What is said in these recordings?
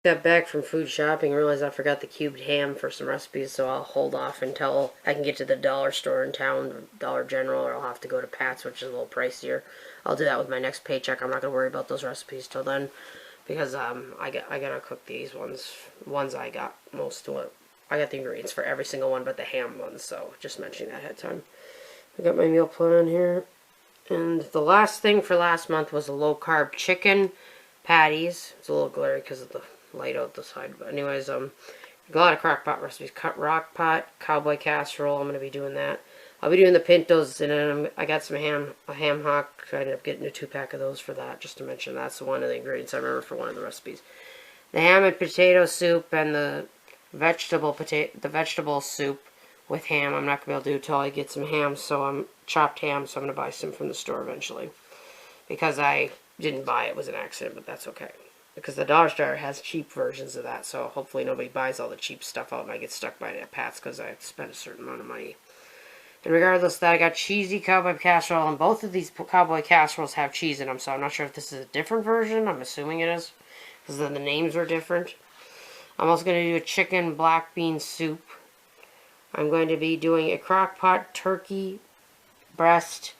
Got back from food shopping, realized I forgot the cubed ham for some recipes, so I'll hold off until I can get to the dollar store in town, Dollar General, or I'll have to go to Pat's, which is a little pricier. I'll do that with my next paycheck. I'm not gonna worry about those recipes till then, because I gotta cook these ones I got most of what I got the ingredients for every single one but the ham ones, so just mentioning that ahead of time. I got my meal plan here. And the last thing for last month was a low carb chicken patties. It's a little glary because of the light out the side. But anyways, a lot of crock pot recipes. Cut rock pot, cowboy casserole. I'm going to be doing that. I'll be doing the pintos, and then I got some a ham hock. I ended up getting a 2-pack of those for that, just to mention. That's one of the ingredients I remember for one of the recipes. The ham and potato soup and the vegetable soup with ham. I'm not going to be able to do until I get some ham, so I'm chopped ham, so I'm going to buy some from the store eventually. Because I didn't buy it, was an accident, but that's okay. Because the Dollar Store has cheap versions of that, so hopefully nobody buys all the cheap stuff out and I get stuck by it at Pat's because I have to spend a certain amount of money. And regardless of that, I got cheesy cowboy casserole, and both of these cowboy casseroles have cheese in them, so I'm not sure if this is a different version. I'm assuming it is, because the names are different. I'm also going to do a chicken black bean soup. I'm going to be doing a crock pot turkey breast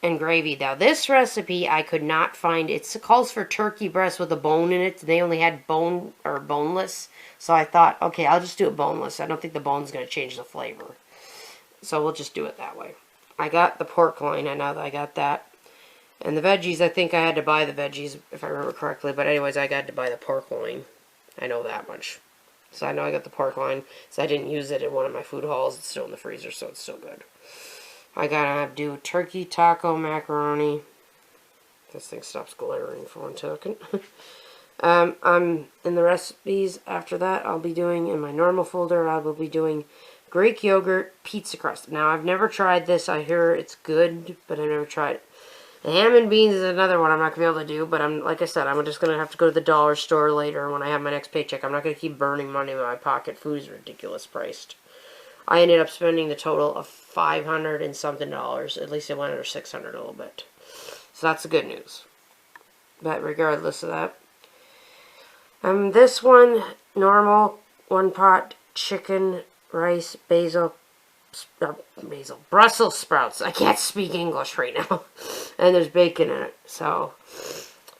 and gravy. Now, this recipe I could not find. It calls for turkey breast with a bone in it. They only had bone or boneless. So I thought, okay, I'll just do it boneless. I don't think the bone's going to change the flavor. So we'll just do it that way. I got the pork loin. I know that I got that. And the veggies, I think I had to buy the veggies, if I remember correctly. But anyways, I got to buy the pork loin. I know that much. So I know I got the pork loin. So I didn't use it in one of my food hauls. It's still in the freezer, so it's still good. I gotta do turkey taco macaroni. This thing stops glaring for 1 second. I'm in the recipes after that. I'll be doing in my normal folder. I will be doing Greek yogurt pizza crust. Now I've never tried this. I hear it's good, but I've never tried it. The ham and beans is another one I'm not gonna be able to do. But like I said, I'm just gonna have to go to the dollar store later when I have my next paycheck. I'm not gonna keep burning money in my pocket. Food is ridiculous priced. I ended up spending the total of $500 and something dollars. At least it went under $600 a little bit. So that's the good news. But regardless of that, this one, normal, 1-pot chicken, rice, Brussels sprouts. I can't speak English right now. And there's bacon in it. So,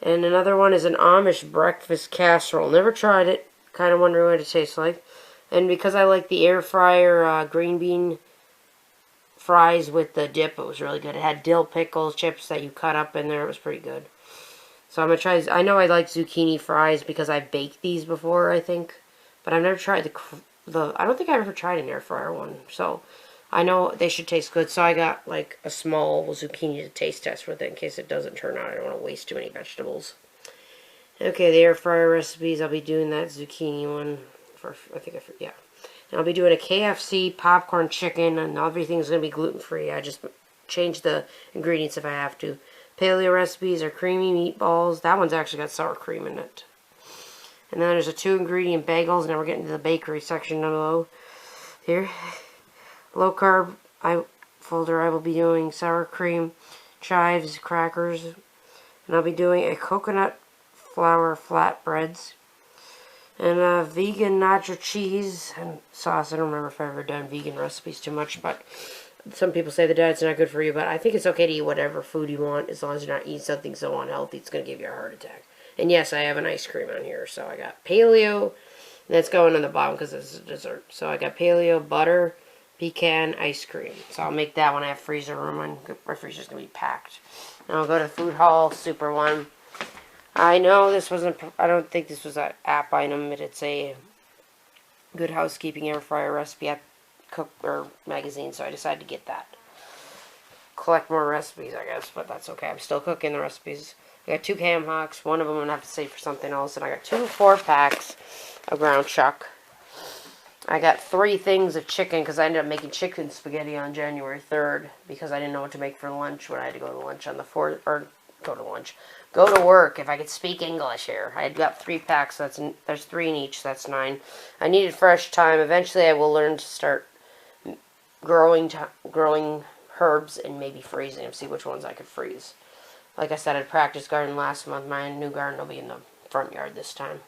and another one is an Amish breakfast casserole. Never tried it. Kind of wondering what it tastes like. And because I like the air fryer green bean fries with the dip, it was really good. It had dill pickles, chips that you cut up in there. It was pretty good. So I'm going to try these. I know I like zucchini fries because I've baked these before, I think. But I've never tried I don't think I've ever tried an air fryer one. So I know they should taste good. So I got like a small zucchini to taste test with it in case it doesn't turn out. I don't want to waste too many vegetables. Okay, the air fryer recipes. I'll be doing that zucchini one. Yeah. And I'll be doing a KFC popcorn chicken, and everything's going to be gluten-free. I just change the ingredients if I have to. Paleo recipes are creamy meatballs. That one's actually got sour cream in it. And then there's a 2-ingredient bagels, and then we're getting to the bakery section down below. Here. Low carb folder, I will be doing sour cream, chives, crackers, and I'll be doing a coconut flour flatbreads. And vegan nacho cheese and sauce. I don't remember if I've ever done vegan recipes too much, but some people say the diet's not good for you, but I think it's okay to eat whatever food you want as long as you're not eating something so unhealthy it's going to give you a heart attack. And yes, I have an ice cream on here, so I got paleo, and that's going on the bottom because it's a dessert. So I got paleo, butter, pecan, ice cream. So I'll make that when I have freezer room, and my freezer's going to be packed. And I'll go to food hall, super one. I know this wasn't, I don't think this was an app item, but it's a Good Housekeeping air fryer recipe at magazine, so I decided to get that. Collect more recipes, I guess, but that's okay. I'm still cooking the recipes. I got 2 ham hocks, one of them I'm going to have to save for something else, and I got 2 4-packs of ground chuck. I got 3 things of chicken, because I ended up making chicken spaghetti on January 3rd, because I didn't know what to make for lunch when I had to go to lunch on the 4th, or go to work, if I could speak English here. I had got 3 packs, so there's 3 in each, so that's 9. I needed fresh time. Eventually I will learn to start growing herbs and maybe freezing them, see which ones I could freeze. Like I said, I practiced garden last month. My new garden will be in the front yard this time.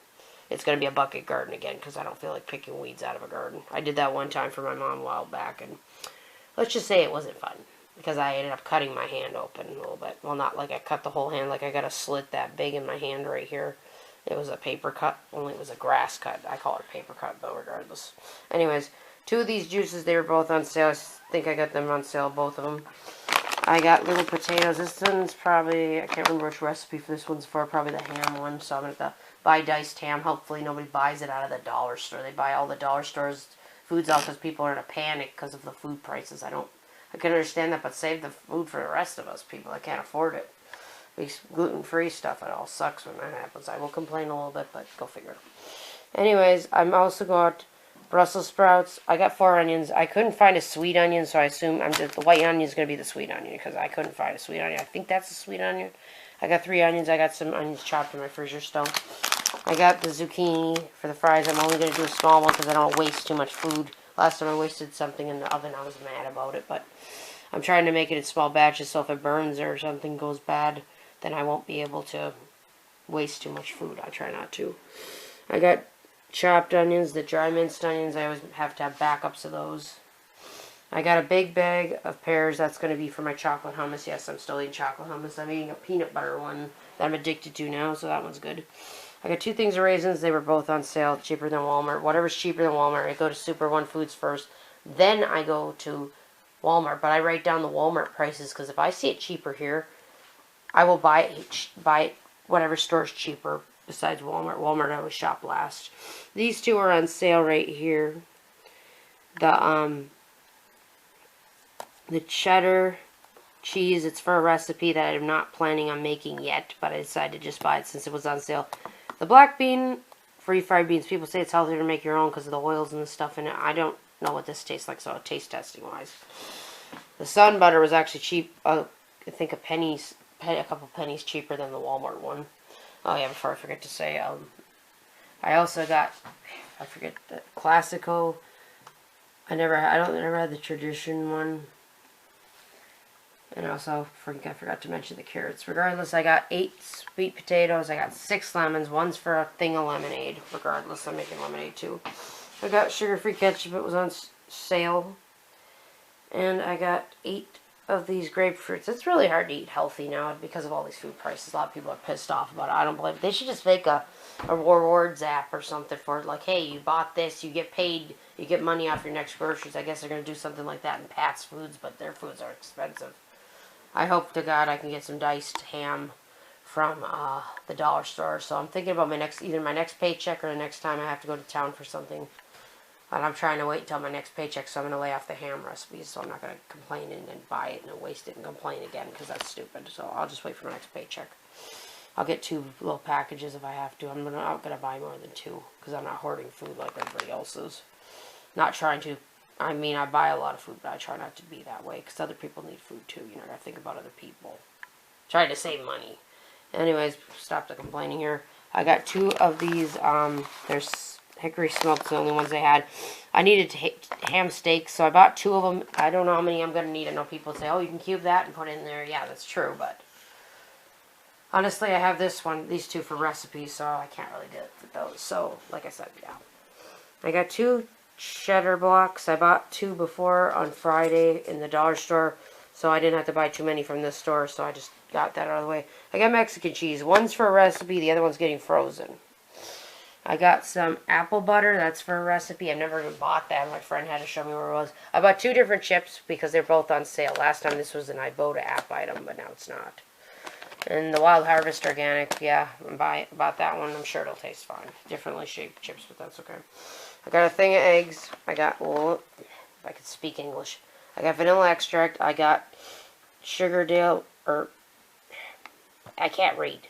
it's going to be a bucket garden again because I don't feel like picking weeds out of a garden. I did that one time for my mom a while back, and let's just say it wasn't fun because I ended up cutting my hand open a little bit. Well, not like I cut the whole hand, like I got a slit that big in my hand right here. It was a paper cut, only it was a grass cut. I call it a paper cut, but regardless. Anyways, 2 of these juices, they were both on sale. I think I got them on sale, both of them. I got little potatoes. This one's probably, I can't remember which recipe for this one's for, probably the ham one. So I'm going to have to buy diced ham. Hopefully nobody buys it out of the dollar store. They buy all the dollar stores foods out because people are in a panic because of the food prices. I can understand that, but save the food for the rest of us people that can't afford it. These gluten-free stuff, it all sucks when that happens. I will complain a little bit, but go figure. Anyways, I'm also got Brussels sprouts. I got 4 onions. I couldn't find a sweet onion, so I assume the white onion is going to be the sweet onion because I couldn't find a sweet onion. I think that's a sweet onion. I got 3 onions. I got some onions chopped in my freezer still. I got the zucchini for the fries. I'm only going to do a small one because I don't want to waste too much food. Last time I wasted something in the oven, I was mad about it, but I'm trying to make it in small batches so if it burns or something goes bad, then I won't be able to waste too much food. I try not to. I got chopped onions, the dry minced onions. I always have to have backups of those. I got a big bag of pears. That's going to be for my chocolate hummus. Yes, I'm still eating chocolate hummus. I'm eating a peanut butter one that I'm addicted to now, so that one's good. I got 2 things of raisins. They were both on sale, cheaper than Walmart. Whatever's cheaper than Walmart, I go to Super One Foods first. Then I go to Walmart, but I write down the Walmart prices because if I see it cheaper here, I will buy it whatever store's cheaper besides Walmart. Walmart I always shop last. These 2 are on sale right here. The cheddar cheese, it's for a recipe that I'm not planning on making yet, but I decided to just buy it since it was on sale. The black bean, refried beans, people say it's healthier to make your own because of the oils and the stuff in it. I don't know what this tastes like, so taste testing wise. The sun butter was actually cheap. I think a couple pennies cheaper than the Walmart one. Oh yeah, before I forget to say, I also got, I forget the Classico. I never had the tradition one. And also, I forgot to mention the carrots. Regardless, I got 8 sweet potatoes. I got 6 lemons. One's for a thing of lemonade. Regardless, I'm making lemonade too. I got sugar-free ketchup. It was on sale. And I got 8 of these grapefruits. It's really hard to eat healthy now because of all these food prices. A lot of people are pissed off about it. I don't blame it. They should just make a rewards app or something for it. Like, hey, you bought this, you get paid, you get money off your next groceries. I guess they're going to do something like that in Pat's Foods, but their foods are expensive. I hope to God I can get some diced ham from the dollar store. So I'm thinking about either my next paycheck or the next time I have to go to town for something. And I'm trying to wait until my next paycheck, so I'm going to lay off the ham recipes, so I'm not going to complain and then buy it and then waste it and complain again, because that's stupid. So I'll just wait for my next paycheck. I'll get 2 little packages if I have to. I'm not going to buy more than 2, because I'm not hoarding food like everybody else is. Not trying to. I mean, I buy a lot of food, but I try not to be that way, because other people need food too. You know, I got to think about other people. Trying to save money. Anyways, stop the complaining here. I got 2 of these. There's hickory smoked, the only ones they had. I needed ham steaks, so I bought 2 of them. I don't know how many I'm going to need. I know people say, oh, you can cube that and put it in there. Yeah, that's true, but honestly, I have these 2 for recipes, so I can't really do it for those. So, like I said, yeah. I got 2 cheddar blocks. I bought 2 before on Friday in the dollar store, so I didn't have to buy too many from this store, so I just got that out of the way. I got Mexican cheese. One's for a recipe, the other one's getting frozen. I got some apple butter. That's for a recipe. I've never even bought that. My friend had to show me where it was. I bought 2 different chips because they're both on sale. Last time this was an Ibotta app item, but now it's not. And the Wild Harvest Organic, yeah, I bought that one. I'm sure it'll taste fine. Differently shaped chips, but that's okay. I got a thing of eggs. I got, well, if I could speak English. I got vanilla extract. I got Sugardale, I can't read.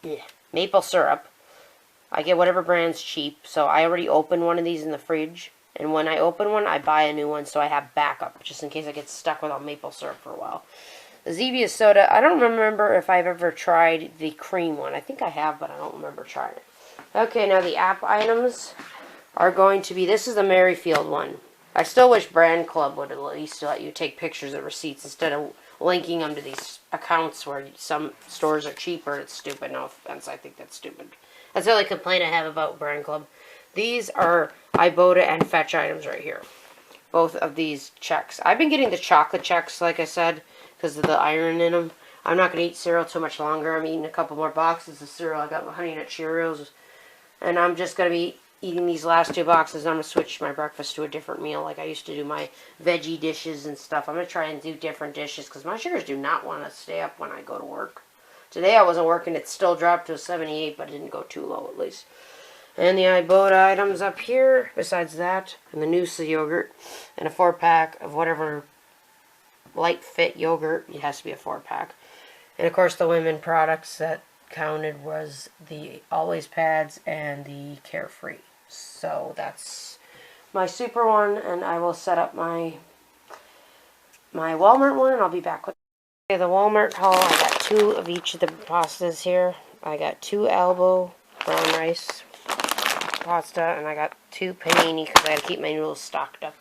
Yeah. Maple syrup. I get whatever brand's cheap, so I already opened one of these in the fridge, and when I open one, I buy a new one, so I have backup, just in case I get stuck without maple syrup for a while. The Zevia soda, I don't remember if I've ever tried the cream one. I think I have, but I don't remember trying it. Okay, now the app items are going to be, this is the Merryfield one. I still wish Brand Club would at least let you take pictures of receipts instead of linking them to these accounts where some stores are cheaper. It's stupid. No offense, I think that's stupid. That's the only complaint I have about Brand Club. These are Ibotta and Fetch items right here. Both of these checks. I've been getting the chocolate checks, like I said, because of the iron in them. I'm not going to eat cereal too much longer. I'm eating a couple more boxes of cereal. I got my Honey Nut Cheerios. And I'm just going to be eating these last 2 boxes. I'm going to switch my breakfast to a different meal. Like I used to do my veggie dishes and stuff. I'm going to try and do different dishes because my sugars do not want to stay up when I go to work. Today I wasn't working. It still dropped to a 78, but it didn't go too low at least. And the Ibotta items up here, besides that, and the Noosa yogurt, and a 4-pack of whatever light fit yogurt. It has to be a 4-pack. And of course the women products that counted was the Always Pads and the Carefree. So that's my super one, and I will set up my Walmart one, and I'll be back with the Walmart haul. I got 2 of each of the pastas here. I got 2 elbow brown rice pasta, and I got 2 panini because I got to keep my noodles stocked up.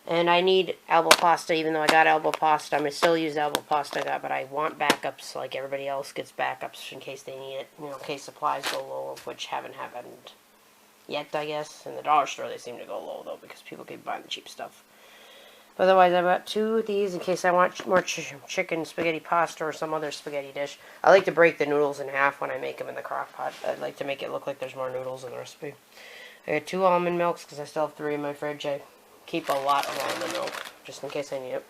And I need elbow pasta, even though I got elbow pasta. I'm going to still use elbow pasta I got, but I want backups like everybody else gets backups in case they need it. You know, in case supplies go low, which haven't happened yet, I guess. In the dollar store, they seem to go low, though, because people keep buying the cheap stuff. But otherwise, I've got 2 of these in case I want more chicken spaghetti pasta or some other spaghetti dish. I like to break the noodles in half when I make them in the crock pot. I'd like to make it look like there's more noodles in the recipe. I got 2 almond milks because I still have 3 in my fridge. I keep a lot of almond milk just in case I need it.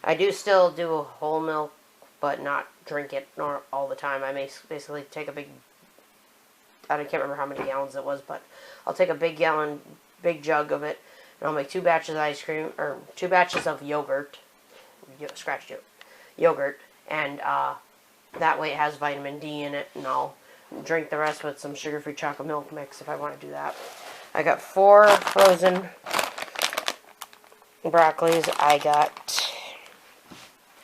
I do still do a whole milk, but not drink it nor all the time. I basically take a big, I can't remember how many gallons it was, but I'll take a big jug of it, and I'll make 2 batches of ice cream, or 2 batches of yogurt, yogurt, and that way it has vitamin D in it, and I'll drink the rest with some sugar-free chocolate milk mix if I want to do that. I got 4 frozen broccolis. I got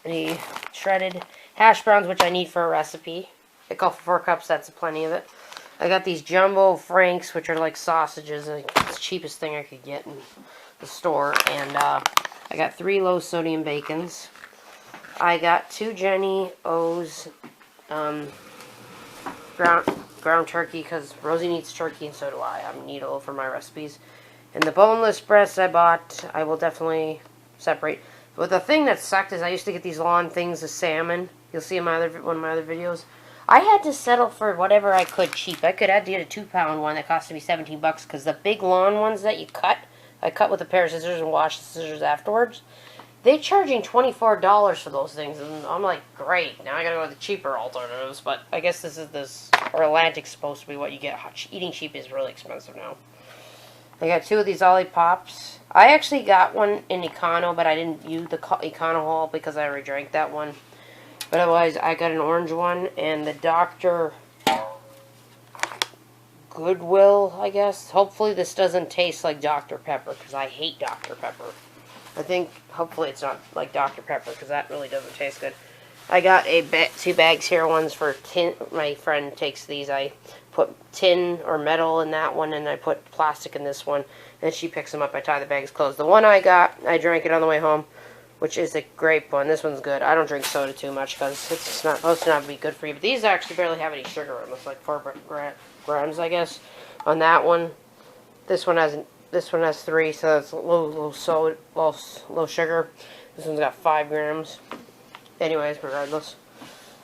the shredded hash browns, which I need for a recipe. They call for 4 cups, that's plenty of it. I got these jumbo franks, which are like sausages, the cheapest thing I could get in the store. And I got 3 low sodium bacons. I got 2 Jenny O's ground turkey, because Rosie needs turkey and so do I. I need a little for my recipes. And the boneless breasts I bought, I will definitely separate. But the thing that sucked is I used to get these lawn things of salmon. You'll see in one of my other videos. I had to settle for whatever I could cheap. I could have to get a 2-pound one that cost me 17 bucks because the big lawn ones that you cut, I cut with a pair of scissors and wash the scissors afterwards. They're charging $24 for those things, and I'm like, great, now I gotta go with the cheaper alternatives, but I guess this Atlantic's supposed to be what you get. Eating cheap is really expensive now. I got 2 of these Olippops. I actually got one in Econo, but I didn't use the Econo haul because I already drank that one. But otherwise, I got an orange one, and the Dr. Goodwill, I guess. Hopefully this doesn't taste like Dr. Pepper, because I hate Dr. Pepper. I think, hopefully it's not like Dr. Pepper, because that really doesn't taste good. I got 2 bags here. One's for tin. My friend takes these. I put tin or metal in that one, and I put plastic in this one. And she picks them up. I tie the bags closed. The one I got, I drank it on the way home, which is a grape one. This one's good. I don't drink soda too much because it's not supposed to not be good for you. But these actually barely have any sugar in them. It's like 4 grams, I guess, on that one. This one has 3, so it's low sugar. This one's got 5 grams. Anyways, regardless.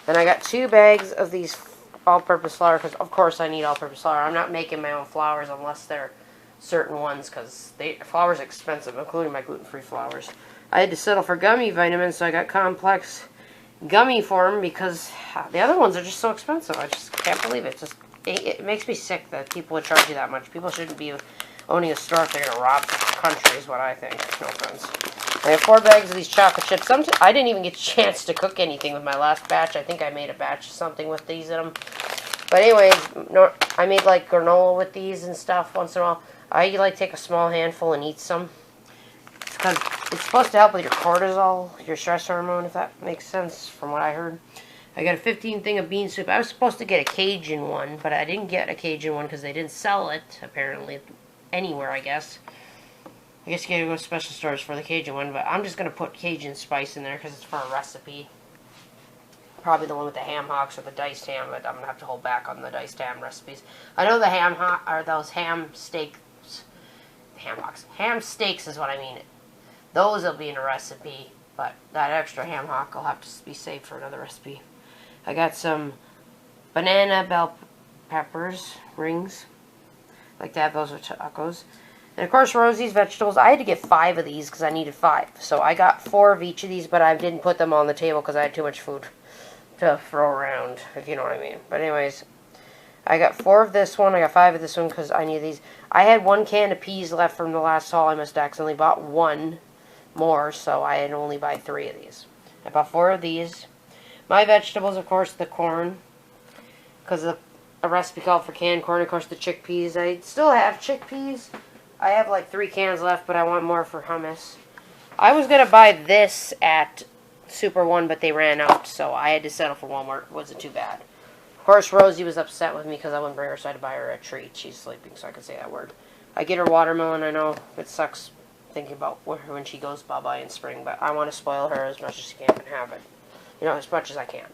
And I got 2 bags of these all-purpose flour, because of course I need all-purpose flour. I'm not making my own flours unless they're certain ones, because flour's expensive, including my gluten-free flours. I had to settle for gummy vitamins, so I got complex gummy form, because the other ones are just so expensive. I just can't believe it. It makes me sick that people would charge you that much. People shouldn't be owning a store if they're going to rob the country, is what I think. No offense. I have 4 bags of these chocolate chips. I didn't even get a chance to cook anything with my last batch. I think I made a batch of something with these in them. But anyways, I made like granola with these and stuff once in a while. I like take a small handful and eat some. Because it's supposed to help with your cortisol, your stress hormone, if that makes sense from what I heard. I got a 15 thing of bean soup. I was supposed to get a Cajun one, but I didn't get a Cajun one because they didn't sell it, apparently, anywhere, I guess. I guess you gotta go to special stores for the Cajun one, but I'm just gonna put Cajun spice in there because it's for a recipe. Probably the one with the ham hocks or the diced ham, but I'm going to have to hold back on the diced ham recipes. I know the ham hock, or those ham steaks, ham hocks. Ham steaks is what I mean. Those will be in a recipe, but that extra ham hock will have to be saved for another recipe. I got some banana bell peppers, rings. I like to have those with tacos. And of course, Rosie's vegetables. I had to get 5 of these because I needed 5. So I got 4 of each of these, but I didn't put them on the table because I had too much food to throw around, if you know what I mean. But anyways, I got 4 of this one. I got 5 of this one because I need these. I had 1 can of peas left from the last haul. I must have accidentally bought 1 more, so I had only buy 3 of these. I bought 4 of these. My vegetables, of course, the corn, because a recipe called for canned corn. Of course, the chickpeas. I still have chickpeas. I have like 3 cans left, but I want more for hummus. I was going to buy this at Super One, but they ran out, so I had to settle for Walmart. It wasn't too bad. Of course, Rosie was upset with me because I wouldn't bring her, so I had to buy her a treat. She's sleeping, so I can say that word. I get her watermelon. I know it sucks thinking about when she goes bye-bye in spring, but I want to spoil her as much as she can and have it. You know, as much as I can.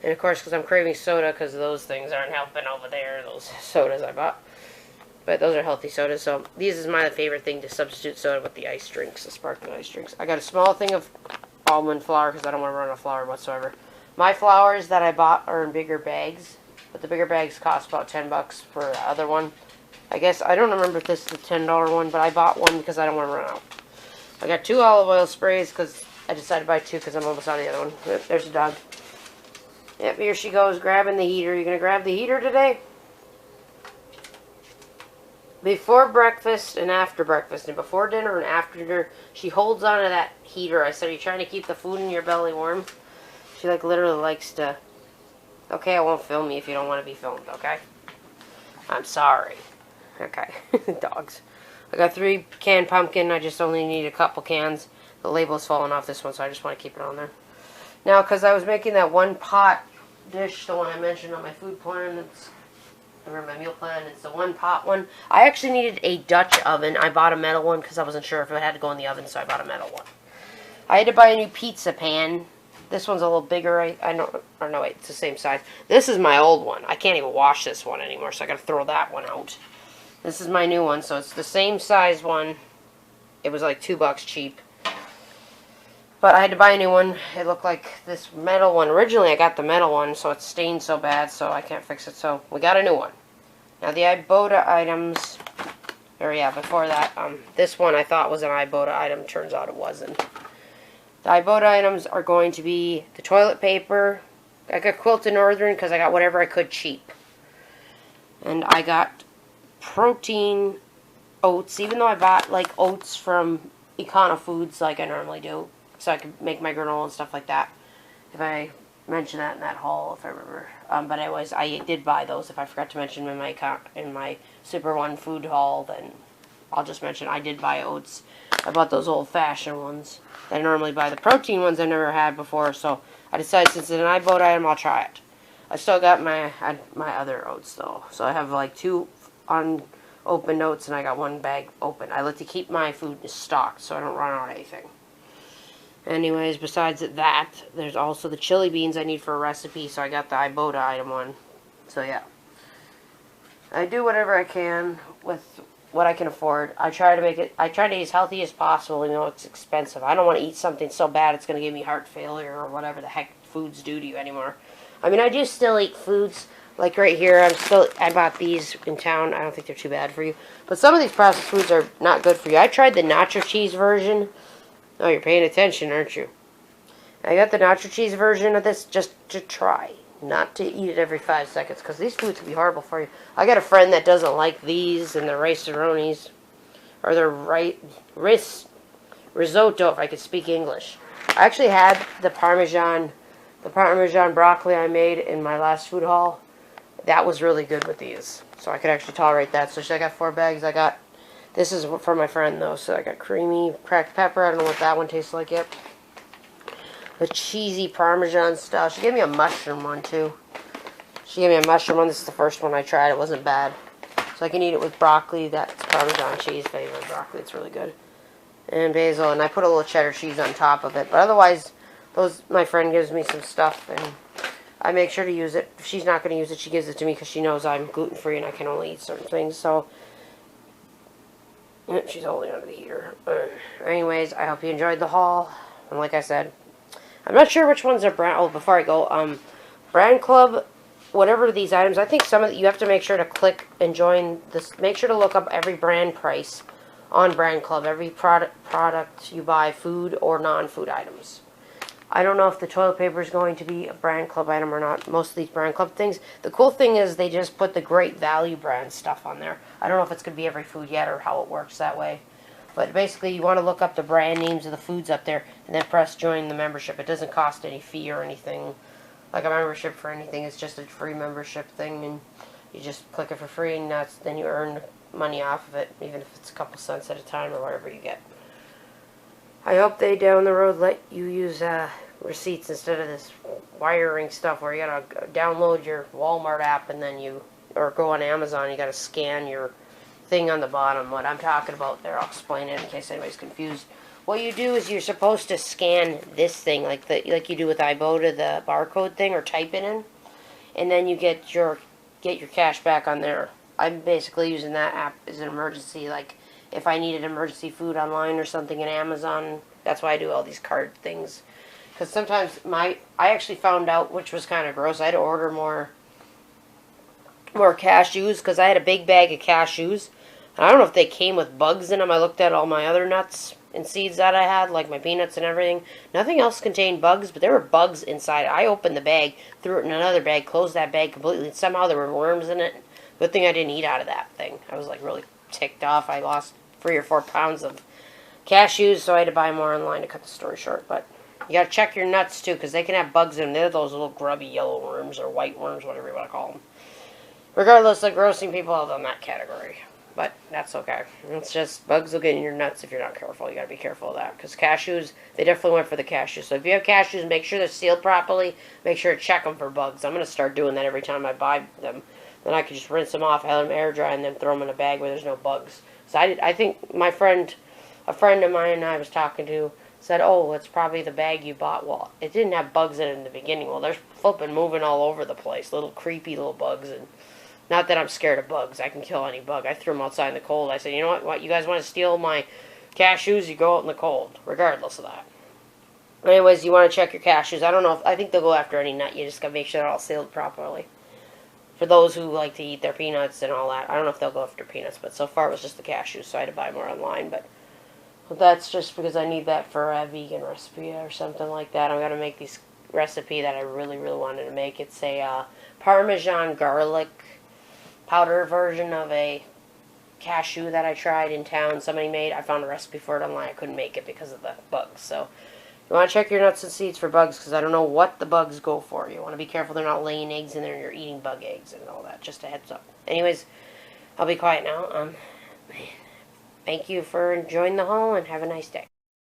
And of course, because I'm craving soda, because those things aren't helping over there, those sodas I bought. But those are healthy sodas, so these is my favorite thing to substitute soda with the ice drinks, the sparkling ice drinks. I got a small thing of almond flour because I don't want to run out of flour whatsoever. My flours that I bought are in bigger bags, but the bigger bags cost about $10 for the other one. I guess, I don't remember if this is the $10 one, but I bought one because I don't want to run out. I got 2 olive oil sprays because I decided to buy 2 because I'm almost out of the other one. Yep, there's the dog. Yep, here she goes grabbing the heater. You going to grab the heater today? Before breakfast and after breakfast, and before dinner and after dinner, she holds onto that heater. I said, are you trying to keep the food in your belly warm? She, like, literally likes to... Okay, I won't film you if you don't want to be filmed, okay? I'm sorry. Okay. Dogs. I got 3 canned pumpkin. I just only need a couple cans. The label's falling off this one, so I just want to keep it on there. Now, because I was making that 1-pot dish, the one I mentioned on my food plan, it's... or my meal plan, it's the 1-pot one. I actually needed a Dutch oven. I bought a metal one because I wasn't sure if it had to go in the oven, so I bought a metal one. I had to buy a new pizza pan. This one's a little bigger. I don't, or no, wait, it's the same size. This is my old one. I can't even wash this one anymore, so I gotta throw that one out. This is my new one, so it's the same size one. It was like $2 cheap. But I had to buy a new one. It looked like this metal one. Originally, I got the metal one, so it's stained so bad, so I can't fix it. So we got a new one. Now, the ibotta items, or yeah, before that, this one I thought was an ibotta item. Turns out it wasn't. The ibotta items are going to be the toilet paper. I got Quilted Northern because I got whatever I could cheap. And I got protein oats, even though I bought like oats from Econo Foods like I normally do. So I could make my granola and stuff like that. If I mention that in that haul, if I remember. But anyways, I did buy those. If I forgot to mention them in my Super One food haul, then I'll just mention I did buy oats. I bought those old-fashioned ones. I normally buy the protein ones I've never had before, so I decided since it's an ibotta item, I'll try it. I still got my other oats though, so I have like 2 unopened oats and I got 1 bag open. I like to keep my food stocked so I don't run out of anything. Anyways, besides that, there's also the chili beans I need for a recipe, so I got the ibotta item one. So yeah, I do whatever I can with what I can afford. I try to eat as healthy as possible, even though it's expensive. I don't want to eat something so bad it's going to give me heart failure or whatever the heck foods do to you anymore. I mean, I do still eat foods. Like right here, I bought these in town. I don't think they're too bad for you. But some of these processed foods are not good for you. I tried the nacho cheese version. Oh, you're paying attention, aren't you? I got the nacho cheese version of this just to try. Not to eat it every 5 seconds, because these foods can be horrible for you. I got a friend that doesn't like these and the rice-a-ronis. Or the risotto, if I could speak English. I actually had the Parmesan broccoli I made in my last food haul. That was really good with these. So I could actually tolerate that. So I got 4 bags. This is for my friend, though. So I got creamy cracked pepper. I don't know what that one tastes like yet. The cheesy Parmesan style. She gave me a mushroom one, too. She gave me a mushroom one. This is the first one I tried. It wasn't bad. So I can eat it with broccoli. That's Parmesan cheese favorite broccoli. It's really good. And basil. And I put a little cheddar cheese on top of it. But otherwise, my friend gives me some stuff. And I make sure to use it. If she's not going to use it, she gives it to me because she knows I'm gluten-free and I can only eat certain things. So, she's holding onto the heater. Anyways, I hope you enjoyed the haul. And like I said, I'm not sure which ones are brand. Oh, before I go, Brand Club, whatever these items, I think some of you have to make sure to click and join this. Make sure to look up every brand price on Brand Club. Every product you buy, food or non-food items. I don't know if the toilet paper is going to be a Brand Club item or not. Most of these Brand Club things. The cool thing is they just put the Great Value brand stuff on there. I don't know if it's going to be every food yet or how it works that way. But basically you want to look up the brand names of the foods up there and then press join the membership. It doesn't cost any fee or anything. Like a membership for anything. It's just a free membership thing and you just click it for free and then you earn money off of it. Even if it's a couple cents at a time or whatever you get. I hope they down the road let you use receipts instead of this wiring stuff where you gotta download your Walmart app and then or go on Amazon, you gotta scan your thing on the bottom. What I'm talking about there, I'll explain it in case anybody's confused. What you do is you're supposed to scan this thing like you do with ibotta, the barcode thing, or type it in, and then you get your cash back on there. I'm basically using that app as an emergency, like if I needed emergency food online or something in Amazon. That's why I do all these card things. Because sometimes I actually found out, which was kind of gross, I had to order more cashews because I had a big bag of cashews. And I don't know if they came with bugs in them. I looked at all my other nuts and seeds that I had, like my peanuts and everything. Nothing else contained bugs, but there were bugs inside. I opened the bag, threw it in another bag, closed that bag completely, and somehow there were worms in it. Good thing I didn't eat out of that thing. I was like really ticked off. I lost 3 or 4 pounds of cashews, so I had to buy more online to cut the story short. But you gotta check your nuts too, because they can have bugs in them. They're those little grubby yellow worms or white worms, whatever you want to call them. Regardless of grossing people out on that category. But that's okay. It's just bugs will get in your nuts if you're not careful. You gotta be careful of that. Because cashews, they definitely went for the cashews. So if you have cashews, make sure they're sealed properly. Make sure to check them for bugs. I'm gonna start doing that every time I buy them. Then I can just rinse them off, let them air dry, and then throw them in a bag where there's no bugs. So I think a friend of mine and I was talking to said, oh, it's probably the bag you bought. Well, it didn't have bugs in it in the beginning. Well, they're flipping moving all over the place. Little creepy little bugs. And not that I'm scared of bugs. I can kill any bug. I threw them outside in the cold. I said, you know what? You guys want to steal my cashews? You go out in the cold, regardless of that. Anyways, you want to check your cashews. I don't know. I think they'll go after any nut. You just got to make sure they're all sealed properly. For those who like to eat their peanuts and all that. I don't know if they'll go after peanuts, but so far it was just the cashews, so I had to buy more online. But that's just because I need that for a vegan recipe or something like that. I'm going to make this recipe that I really, really wanted to make. It's a Parmesan garlic powder version of a cashew that I tried in town. Somebody made. I found a recipe for it online. I couldn't make it because of the bugs. So you want to check your nuts and seeds for bugs because I don't know what the bugs go for. You want to be careful they're not laying eggs in there and you're eating bug eggs and all that. Just a heads up. Anyways, I'll be quiet now. Thank you for enjoying the haul and have a nice day.